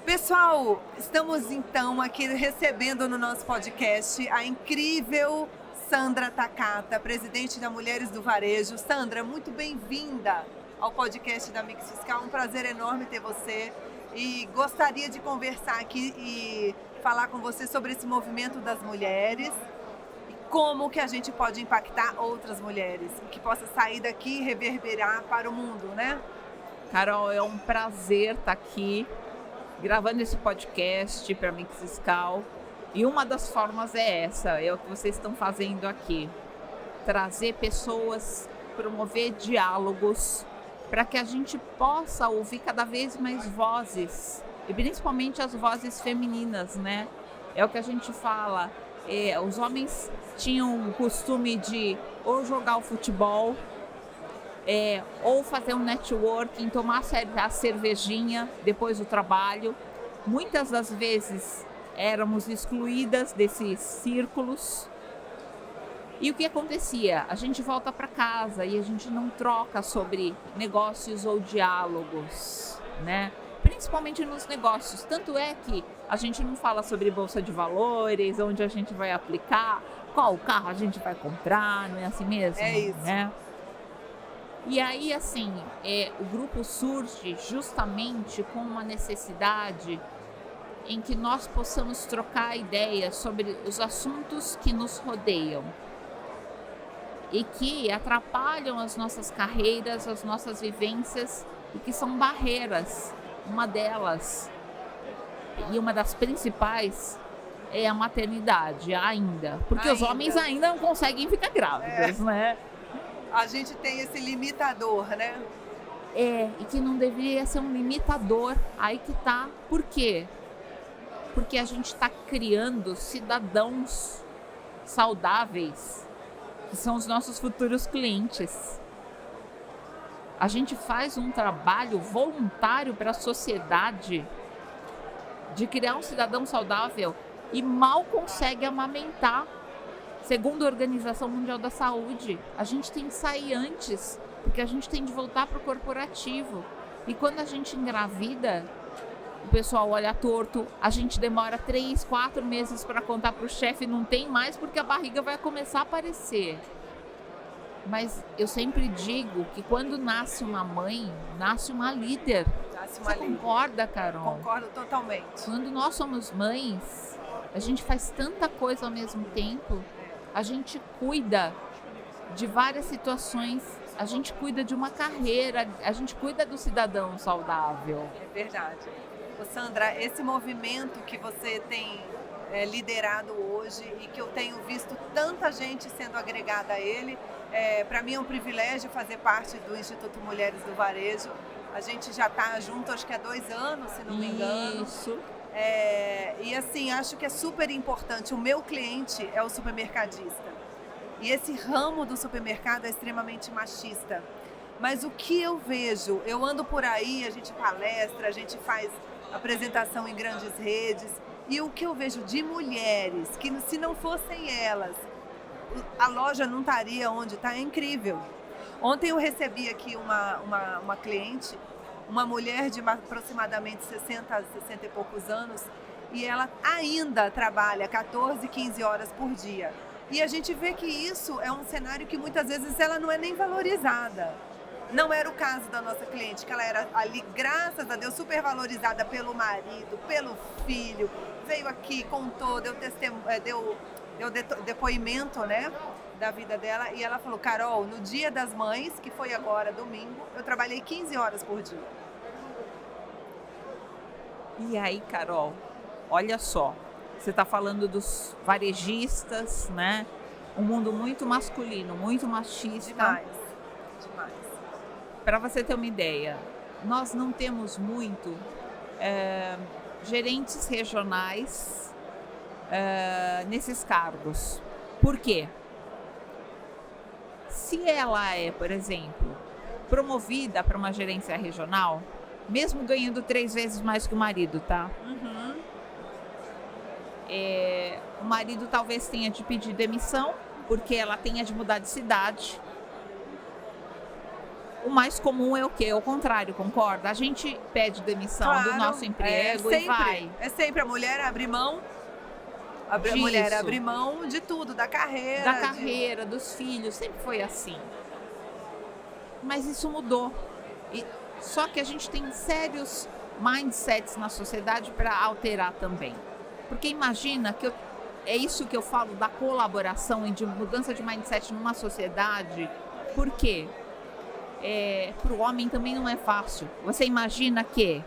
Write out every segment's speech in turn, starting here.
Pessoal, estamos então aqui recebendo no nosso podcast a incrível Sandra Takata, presidente da Mulheres do Varejo. Sandra, muito bem-vinda ao podcast da Mix Fiscal. Um prazer enorme ter você e gostaria de conversar aqui e falar com você sobre esse movimento das mulheres e como que a gente pode impactar outras mulheres e que possa sair daqui e reverberar para o mundo, né? Carol, é um prazer estar aqui gravando esse podcast para a Mix Fiscal. E uma das formas é essa, é o que vocês estão fazendo aqui. Trazer pessoas, promover diálogos, para que a gente possa ouvir cada vez mais vozes, e principalmente as vozes femininas, né? É o que a gente fala, os homens tinham o costume de ou jogar o futebol, ou fazer um networking, tomar a cervejinha depois do trabalho. Muitas das vezes éramos excluídas desses círculos. E o que acontecia? A gente volta para casa e a gente não troca sobre negócios ou diálogos, né? Principalmente nos negócios. Tanto é que a gente não fala sobre bolsa de valores, onde a gente vai aplicar, qual carro a gente vai comprar, não é assim mesmo? É isso. Né? E aí, assim, o grupo surge justamente com uma necessidade em que nós possamos trocar ideias sobre os assuntos que nos rodeiam e que atrapalham as nossas carreiras, as nossas vivências e que são barreiras. Uma delas, e uma das principais, é a maternidade ainda. Porque os homens ainda não conseguem ficar grávidos, né? A gente tem esse limitador, né? E que não deveria ser um limitador. Aí que tá. Por quê? Porque a gente está criando cidadãos saudáveis, que são os nossos futuros clientes. A gente faz um trabalho voluntário para a sociedade de criar um cidadão saudável e mal consegue amamentar. Segundo a Organização Mundial da Saúde, a gente tem que sair antes, porque a gente tem de voltar para o corporativo. E quando a gente engravida, o pessoal olha torto, a gente demora 3, 4 meses para contar para o chefe, não tem mais porque a barriga vai começar a aparecer. Mas eu sempre digo que quando nasce uma mãe, nasce uma líder. Você concorda, Carol? Concordo totalmente. Quando nós somos mães, a gente faz tanta coisa ao mesmo tempo. A gente cuida de várias situações, a gente cuida de uma carreira, a gente cuida do cidadão saudável. É verdade. Ô Sandra, esse movimento que você tem liderado hoje e que eu tenho visto tanta gente sendo agregada a ele, para mim é um privilégio fazer parte do Instituto Mulheres do Varejo. A gente já está junto, acho que há 2 anos, se não me engano. Isso. E assim, acho que é super importante. O meu cliente é o supermercadista. E esse ramo do supermercado é extremamente machista. Mas o que eu vejo, eu ando por aí, a gente palestra, a gente faz apresentação em grandes redes. E o que eu vejo de mulheres, que se não fossem elas, a loja não estaria onde está, é incrível. Ontem eu recebi aqui uma cliente, uma mulher de aproximadamente 60 e poucos anos, e ela ainda trabalha 14, 15 horas por dia. E a gente vê que isso é um cenário que muitas vezes ela não é nem valorizada. Não era o caso da nossa cliente, que ela era ali, graças a Deus, super valorizada pelo marido, pelo filho, veio aqui, contou, deu depoimento, né, da vida dela, e ela falou: Carol, no Dia das Mães, que foi agora, domingo, eu trabalhei 15 horas por dia. E aí, Carol, olha só, você está falando dos varejistas, né? Um mundo muito masculino, muito machista. Demais. Para você ter uma ideia, nós não temos muito gerentes regionais nesses cargos. Por quê? Se ela é, por exemplo, promovida para uma gerência regional, mesmo ganhando 3 vezes mais que o marido, tá? Uhum. O marido talvez tenha de pedir demissão, porque ela tenha de mudar de cidade. O mais comum é o quê? É o contrário, concorda? A gente pede demissão do nosso emprego e vai. É sempre a mulher abrir mão. A mulher abrir mão de tudo, da carreira. Da carreira, dos filhos, sempre foi assim. Mas isso mudou. Só que a gente tem sérios mindsets na sociedade para alterar também. Porque imagina que é isso que eu falo da colaboração e de mudança de mindset numa sociedade. Por quê? Para o homem também não é fácil. Você imagina que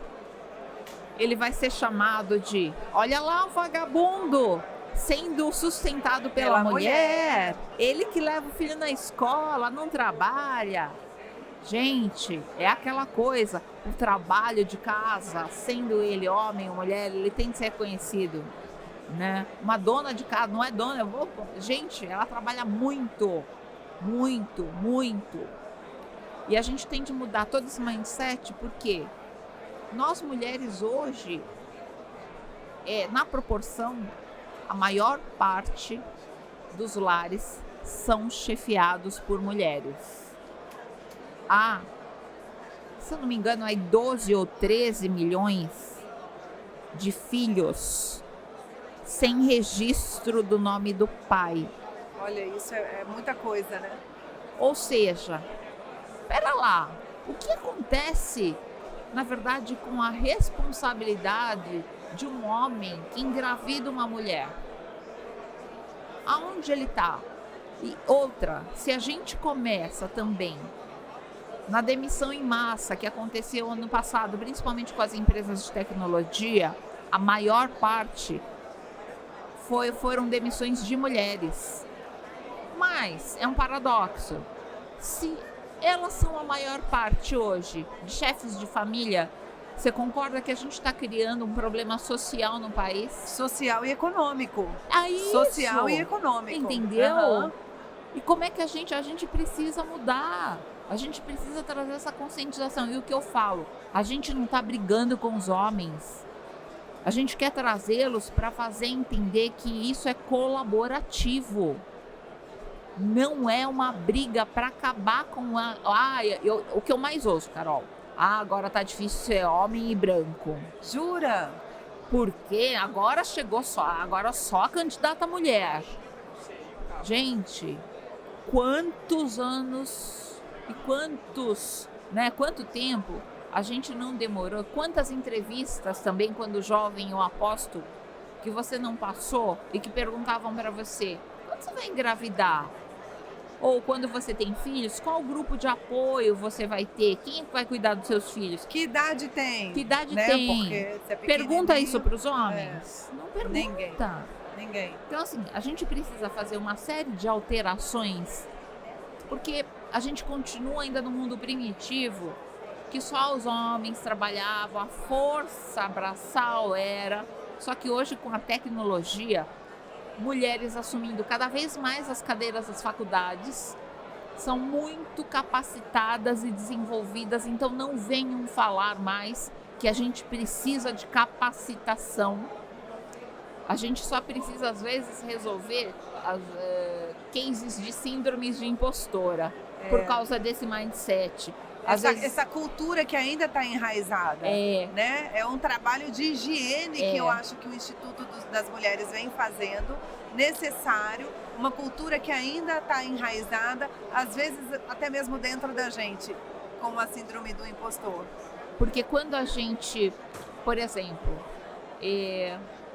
ele vai ser chamado de, olha lá o vagabundo, sendo sustentado pela mulher. Ele que leva o filho na escola, não trabalha. Gente, é aquela coisa, o trabalho de casa, sendo ele homem ou mulher, ele tem que ser reconhecido, né? Uma dona de casa, não é dona, gente, ela trabalha muito, muito, muito. E a gente tem de mudar todo esse mindset, porque nós mulheres hoje, na proporção, a maior parte dos lares são chefiados por mulheres. Se eu não me engano, há 12 ou 13 milhões de filhos sem registro do nome do pai. Olha, isso é muita coisa, né? Ou seja, espera lá, o que acontece, na verdade, com a responsabilidade de um homem que engravida uma mulher? Aonde ele está? E outra, se a gente começa também na demissão em massa que aconteceu ano passado, principalmente com as empresas de tecnologia, a maior parte foram demissões de mulheres. Mas é um paradoxo. Se elas são a maior parte hoje de chefes de família, você concorda que a gente está criando um problema social no país? Social e econômico. Isso. Social e econômico. Entendeu? Uhum. E como é que a gente precisa mudar? A gente precisa trazer essa conscientização. E o que eu falo? A gente não está brigando com os homens. A gente quer trazê-los para fazer entender que isso é colaborativo. Não é uma briga para acabar com o que eu mais ouço, Carol. Agora tá difícil ser homem e branco. Jura? Porque agora só a candidata mulher. Gente, quantos anos e quanto tempo a gente não demorou? Quantas entrevistas também, quando jovem, eu aposto, que você não passou e que perguntavam para você, quando você vai engravidar? Ou quando você tem filhos, qual grupo de apoio você vai ter? Quem vai cuidar dos seus filhos? Que idade tem? Que idade né? tem? Porque se é pergunta isso para os homens? Não pergunta. Ninguém. Então, assim, a gente precisa fazer uma série de alterações, porque a gente continua ainda no mundo primitivo, que só os homens trabalhavam, a força braçal era. Só que hoje, com a tecnologia, mulheres assumindo cada vez mais as cadeiras das faculdades, são muito capacitadas e desenvolvidas, então não venham falar mais que a gente precisa de capacitação. A gente só precisa, às vezes, resolver cases de síndromes de impostora, por causa desse mindset. Essa cultura que ainda está enraizada, né? É um trabalho de higiene que eu acho que o Instituto das Mulheres vem fazendo, necessário, uma cultura que ainda está enraizada, às vezes até mesmo dentro da gente, como a síndrome do impostor. Porque quando a gente, por exemplo,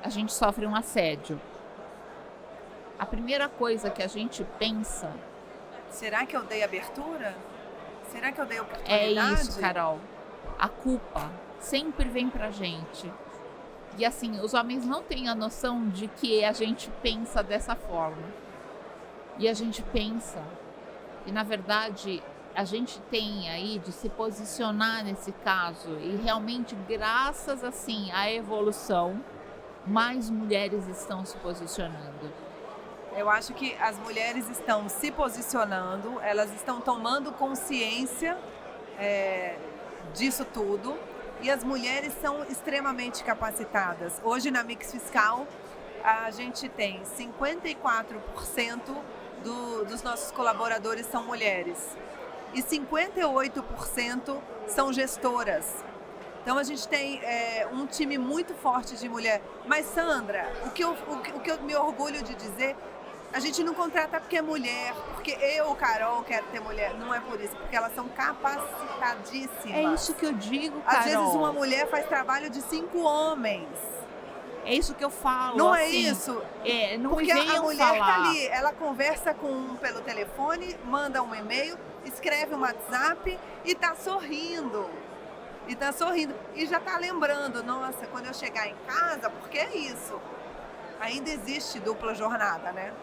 a gente sofre um assédio, a primeira coisa que a gente pensa... Será que eu dei abertura? Será que eu dei oportunidade? É isso, Carol. A culpa sempre vem pra gente. E assim, os homens não têm a noção de que a gente pensa dessa forma. E a gente pensa. E na verdade, a gente tem aí de se posicionar nesse caso. E realmente, graças assim à evolução, mais mulheres estão se posicionando. Eu acho que as mulheres estão se posicionando, elas estão tomando consciência disso tudo, e as mulheres são extremamente capacitadas. Hoje na Mix Fiscal a gente tem 54% dos nossos colaboradores são mulheres. e 58% são gestoras. Então a gente tem um time muito forte de mulher. Mas Sandra, o que eu me orgulho de dizer, a gente não contrata porque é mulher, porque eu, Carol, quero ter mulher. Não é por isso, porque elas são capacitadíssimas. É isso que eu digo, Carol. Às vezes uma mulher faz trabalho de 5 homens. É isso que eu falo. Não assim, é isso? Não porque me venham a mulher falar. tá ali, ela conversa com um pelo telefone, manda um e-mail, escreve um WhatsApp e tá sorrindo. E já tá lembrando, nossa, quando eu chegar em casa, porque é isso. Ainda existe dupla jornada, né?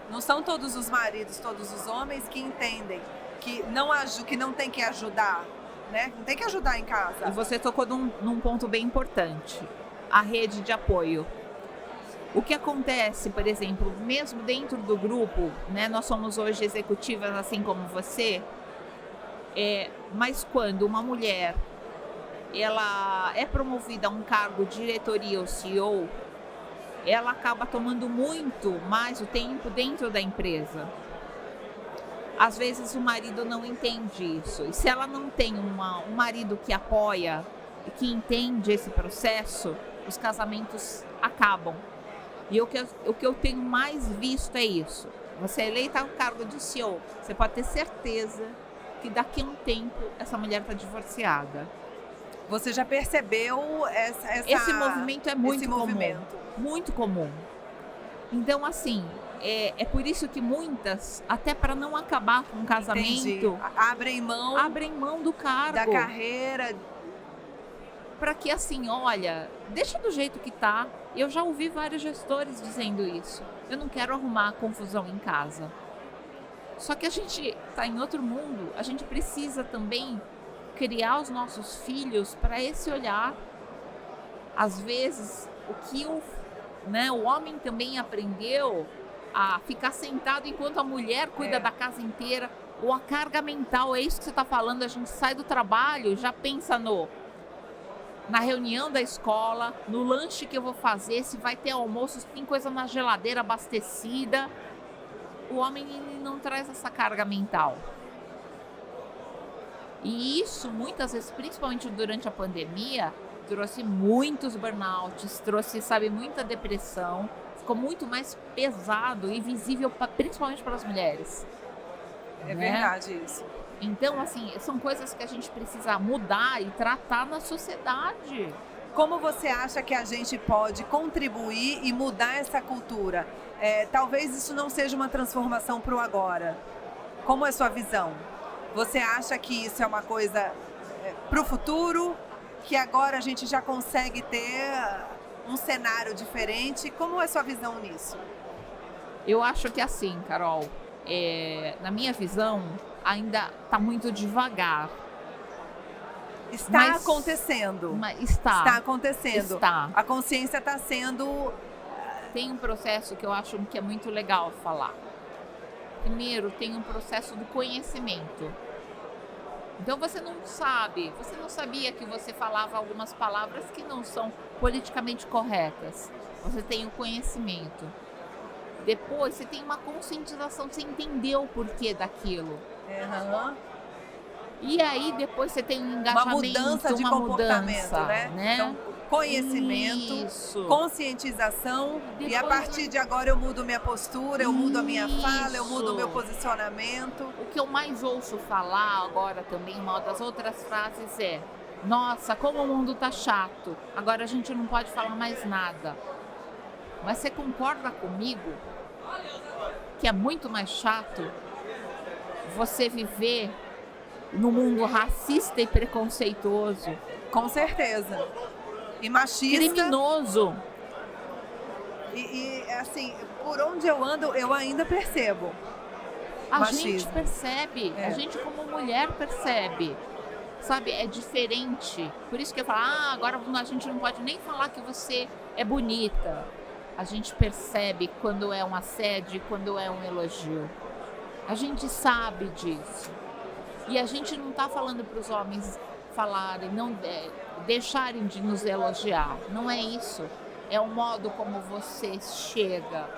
Não são todos os maridos, todos os homens que entendem que não tem que ajudar, né? Não tem que ajudar em casa. E você tocou num ponto bem importante, a rede de apoio. O que acontece, por exemplo, mesmo dentro do grupo, né? Nós somos hoje executivas, assim como você, mas quando uma mulher ela é promovida a um cargo de diretoria ou CEO, ela acaba tomando muito mais o tempo dentro da empresa. Às vezes o marido não entende isso. E se ela não tem um marido que apoia e que entende esse processo, os casamentos acabam. E o que eu tenho mais visto é isso. Você é eleita ao cargo de CEO, você pode ter certeza que daqui a um tempo essa mulher está divorciada. Você já percebeu esse movimento é muito comum. Movimento. Muito comum. Então, assim, é por isso que muitas, até para não acabar com o casamento, abrem mão do cargo. Da carreira. Para que, assim, olha, deixa do jeito que tá. Eu já ouvi vários gestores dizendo isso. Eu não quero arrumar confusão em casa. Só que a gente tá em outro mundo. A gente precisa também criar os nossos filhos para esse olhar. Às vezes, o que o homem também aprendeu a ficar sentado enquanto a mulher cuida da casa inteira, ou a carga mental, é isso que você está falando, a gente sai do trabalho, já pensa na reunião da escola, no lanche que eu vou fazer, se vai ter almoço, se tem coisa na geladeira abastecida. O homem ele não traz essa carga mental. E isso, muitas vezes, principalmente durante a pandemia, trouxe muitos burnouts, trouxe, muita depressão. Ficou muito mais pesado e visível, principalmente para as mulheres. É verdade isso. Então, assim, são coisas que a gente precisa mudar e tratar na sociedade. Como você acha que a gente pode contribuir e mudar essa cultura? Talvez isso não seja uma transformação para o agora. Como é a sua visão? Você acha que isso é uma coisa para o futuro, que agora a gente já consegue ter um cenário diferente? Como é a sua visão nisso? Eu acho que assim, Carol, na minha visão, ainda está muito devagar. Está acontecendo. Está acontecendo. Está. A consciência está sendo... Tem um processo que eu acho que é muito legal falar. Primeiro, tem um processo do conhecimento. Então você não sabia que você falava algumas palavras que não são politicamente corretas. Você tem o conhecimento. Depois você tem uma conscientização, você entendeu o porquê daquilo. Uhum. E aí depois você tem um engajamento, uma mudança de comportamento, né? Então, conhecimento, isso. Conscientização, depois, e a partir de agora eu mudo minha postura, eu mudo a minha fala, eu mudo o meu posicionamento. O que eu mais ouço falar agora também, uma das outras frases é: nossa, como o mundo tá chato, agora a gente não pode falar mais nada. Mas você concorda comigo que é muito mais chato você viver no mundo racista e preconceituoso? Com certeza. E machista. Criminoso. E assim, por onde eu ando, eu ainda percebo. A gente percebe, a gente como mulher percebe. Sabe, é diferente. Por isso que eu falo, agora a gente não pode nem falar que você é bonita. A gente percebe quando é um assédio, quando é um elogio. A gente sabe disso. E a gente não está falando para os homens falarem, não deixarem de nos elogiar. Não é isso. É o modo como você chega.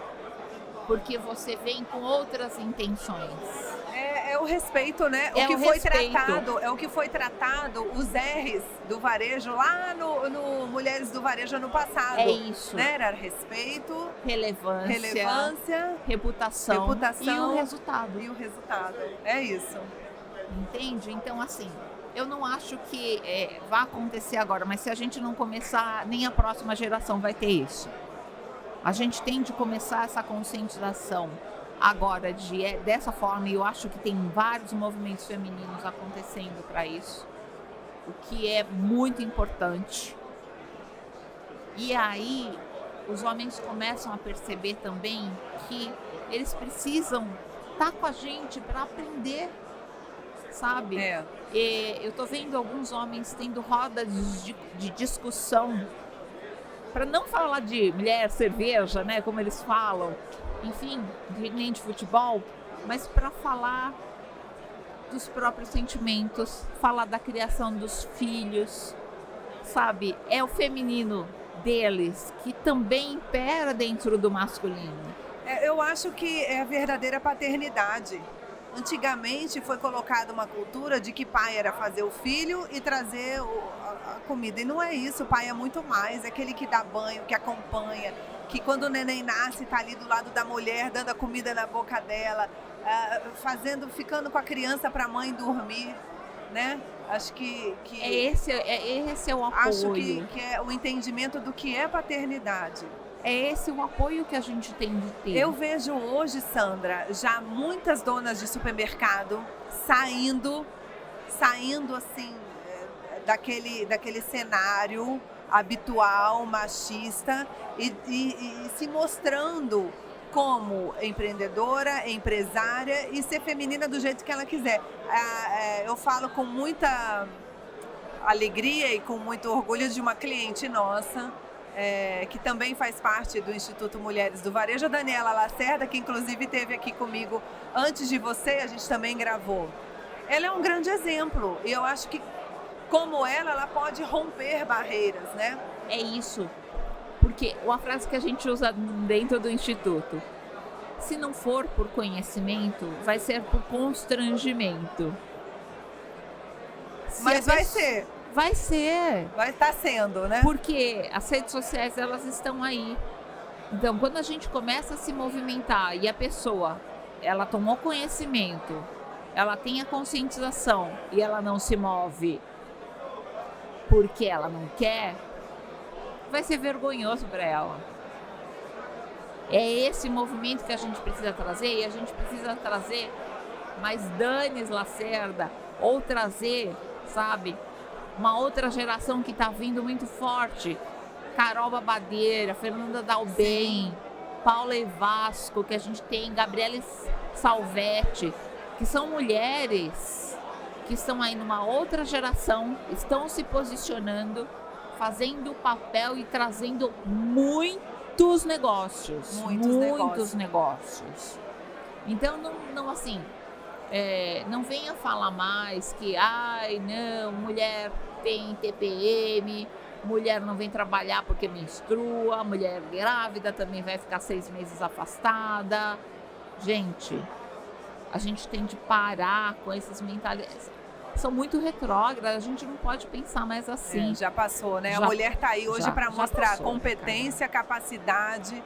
Porque você vem com outras intenções. É É o respeito, né? É o respeito. É o que foi tratado, os R's do varejo lá no Mulheres do Varejo ano passado. É isso. Né? Era respeito, relevância, reputação e o resultado. E o resultado. É isso. Entende? Então, assim, eu não acho que vá acontecer agora, mas se a gente não começar, nem a próxima geração vai ter isso. A gente tem de começar essa conscientização agora dessa forma, e eu acho que tem vários movimentos femininos acontecendo para isso, o que é muito importante. E aí os homens começam a perceber também que eles precisam estar com a gente para aprender, sabe? E eu tô vendo alguns homens tendo rodas de discussão, para não falar de mulher, cerveja, né, como eles falam, enfim, nem de futebol, mas para falar dos próprios sentimentos, falar da criação dos filhos, sabe? É o feminino deles que também impera dentro do masculino. Eu acho que é a verdadeira paternidade. Antigamente foi colocada uma cultura de que pai era fazer o filho e trazer a comida. E não é isso, o pai é muito mais, é aquele que dá banho, que acompanha, que quando o neném nasce está ali do lado da mulher, dando a comida na boca dela, ficando com a criança para a mãe dormir, né? Acho que esse é o apoio. Acho que é o entendimento do que é paternidade. É esse o apoio que a gente tem de ter. Eu vejo hoje, Sandra, já muitas donas de supermercado saindo assim daquele cenário habitual, machista e se mostrando como empreendedora, empresária e ser feminina do jeito que ela quiser. Eu falo com muita alegria e com muito orgulho de uma cliente nossa, que também faz parte do Instituto Mulheres do Varejo, a Daniela Lacerda, que inclusive esteve aqui comigo antes de você, a gente também gravou. Ela é um grande exemplo e eu acho que, como ela pode romper barreiras, né? É isso, porque uma frase que a gente usa dentro do Instituto: se não for por conhecimento, vai ser por constrangimento. Mas vai ser. Vai ser. Vai estar sendo, né? Porque as redes sociais, elas estão aí. Então, quando a gente começa a se movimentar e a pessoa, ela tomou conhecimento, ela tem a conscientização e ela não se move porque ela não quer, vai ser vergonhoso para ela. É esse movimento que a gente precisa trazer, e a gente precisa trazer mais Danis Lacerda, ou trazer, sabe, uma outra geração que está vindo muito forte. Carol Babadeira, Fernanda Dalben, Paula Evasco, que a gente tem, Gabriele Salvetti, que são mulheres que estão aí numa outra geração, estão se posicionando, fazendo o papel e trazendo muitos negócios. Muitos negócios. Então, não assim... não venha falar mais que, não, mulher tem TPM, mulher não vem trabalhar porque menstrua, mulher grávida também vai ficar 6 meses afastada. Gente, a gente tem de parar com essas mentalidades. São muito retrógradas, a gente não pode pensar mais assim. Já passou, né? A mulher está aí hoje para mostrar passou, competência, capacidade,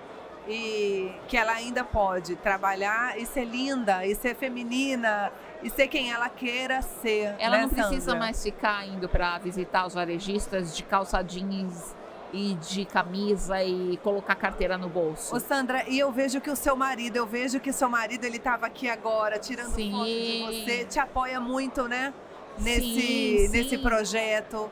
e que ela ainda pode trabalhar e ser linda, e ser feminina, e ser quem ela queira ser. Ela né, não precisa Sandra? mais ficar indo para visitar os varejistas de calça jeans e de camisa e colocar carteira no bolso. Ô Sandra, e eu vejo que seu marido ele estava aqui agora, tirando foto de você, te apoia muito, né? Nesse projeto,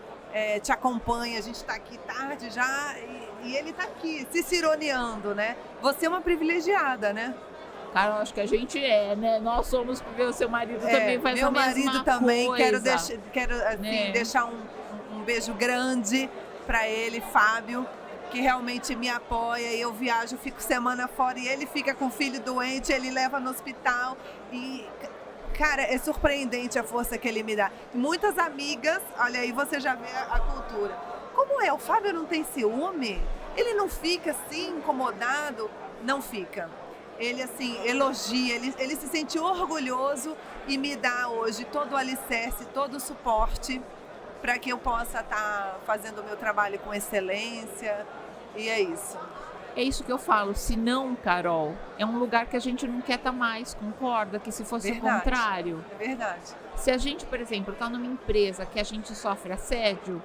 te acompanha, a gente está aqui tarde já e ele está aqui, se cironeando, né? Você é uma privilegiada, né? Cara, eu acho que a gente né? Nós somos, porque o seu marido também faz a mesma coisa. Meu marido também, quero assim, deixar um beijo grande para ele, Fábio, que realmente me apoia. E eu viajo, fico semana fora e ele fica com o filho doente, ele leva no hospital e... Cara, é surpreendente a força que ele me dá. Muitas amigas, olha aí, você já vê a cultura. Como é? O Fábio não tem ciúme? Ele não fica assim, incomodado? Não fica. ele assim, elogia, ele se sente orgulhoso e me dá hoje todo o alicerce, todo o suporte para que eu possa estar fazendo o meu trabalho com excelência, e é isso. É isso que eu falo, se não, Carol, é um lugar que a gente não quer estar mais, concorda? Que se fosse o contrário. É verdade. Se a gente, por exemplo, está numa empresa que a gente sofre assédio,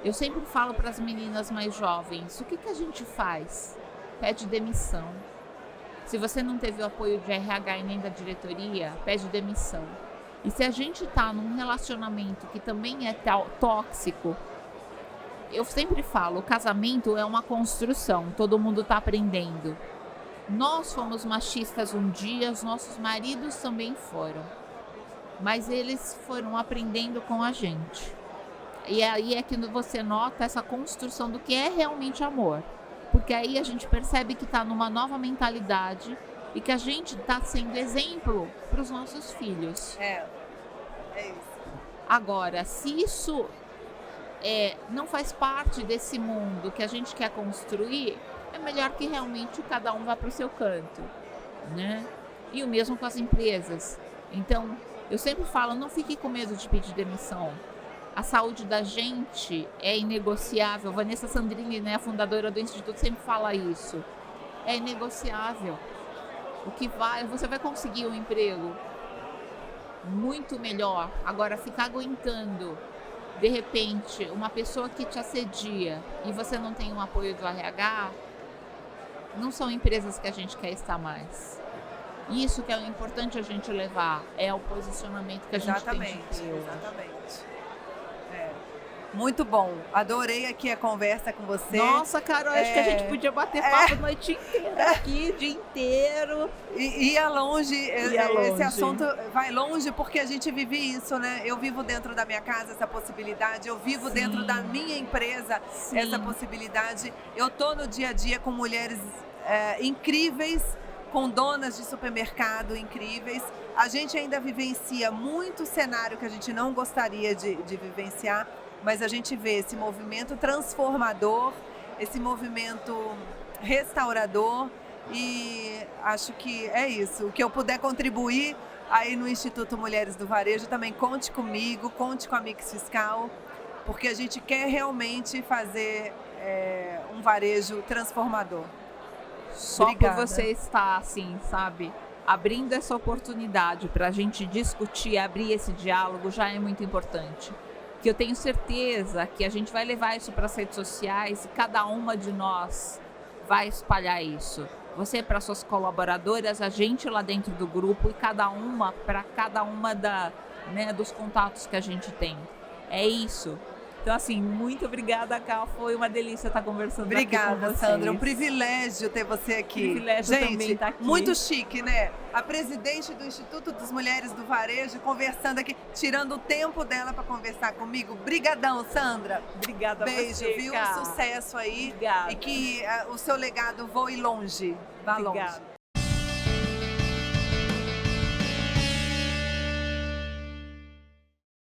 eu sempre falo para as meninas mais jovens, o que a gente faz? Pede demissão. Se você não teve o apoio de RH e nem da diretoria, pede demissão. E se a gente está num relacionamento que também é tóxico, eu sempre falo, o casamento é uma construção, todo mundo está aprendendo. Nós fomos machistas um dia, os nossos maridos também foram. Mas eles foram aprendendo com a gente. E aí é que você nota essa construção do que é realmente amor. Porque aí a gente percebe que está numa nova mentalidade e que a gente está sendo exemplo para os nossos filhos. É isso. Agora, se isso não faz parte desse mundo que a gente quer construir, é melhor que realmente cada um vá para o seu canto, né? E o mesmo com as empresas. Então, eu sempre falo, não fique com medo de pedir demissão. A saúde da gente é inegociável. Vanessa Sandrini, né, a fundadora do Instituto, sempre fala isso. É inegociável. Você vai conseguir um emprego muito melhor. Agora, ficar aguentando, de repente, uma pessoa que te assedia e você não tem um apoio do RH, não são empresas que a gente quer estar mais. Isso que é importante a gente levar, é o posicionamento que a gente tem de ter. Exatamente. Muito bom. Adorei aqui a conversa com você. Nossa, Carol, acho que a gente podia bater papo a noite inteira aqui, o dia inteiro. Ia longe. Esse assunto vai longe porque a gente vive isso, né? Eu vivo dentro da minha casa essa possibilidade, eu vivo dentro da minha empresa essa possibilidade. Eu tô no dia a dia com mulheres incríveis, com donas de supermercado incríveis. A gente ainda vivencia muito cenário que a gente não gostaria de vivenciar, mas a gente vê esse movimento transformador, esse movimento restaurador, e acho que é isso. O que eu puder contribuir aí no Instituto Mulheres do Varejo, também conte comigo, conte com a Mix Fiscal, porque a gente quer realmente fazer um varejo transformador. Só por você estar assim, sabe, abrindo essa oportunidade para a gente discutir, abrir esse diálogo, já é muito importante. Que eu tenho certeza que a gente vai levar isso para as redes sociais e cada uma de nós vai espalhar isso. Você para suas colaboradoras, a gente lá dentro do grupo e cada uma para cada uma dos contatos que a gente tem. É isso. Então, assim, muito obrigada, Cal. Foi uma delícia estar conversando aqui com vocês. Sandra. Um privilégio ter você aqui. Privilégio também estar aqui. Muito chique, né? A presidente do Instituto das Mulheres do Varejo conversando aqui, tirando o tempo dela para conversar comigo. Brigadão, Sandra. Obrigada. Beijo, você, viu? Cal. Sucesso aí. Obrigada. E que o seu legado voe longe. Vá longe.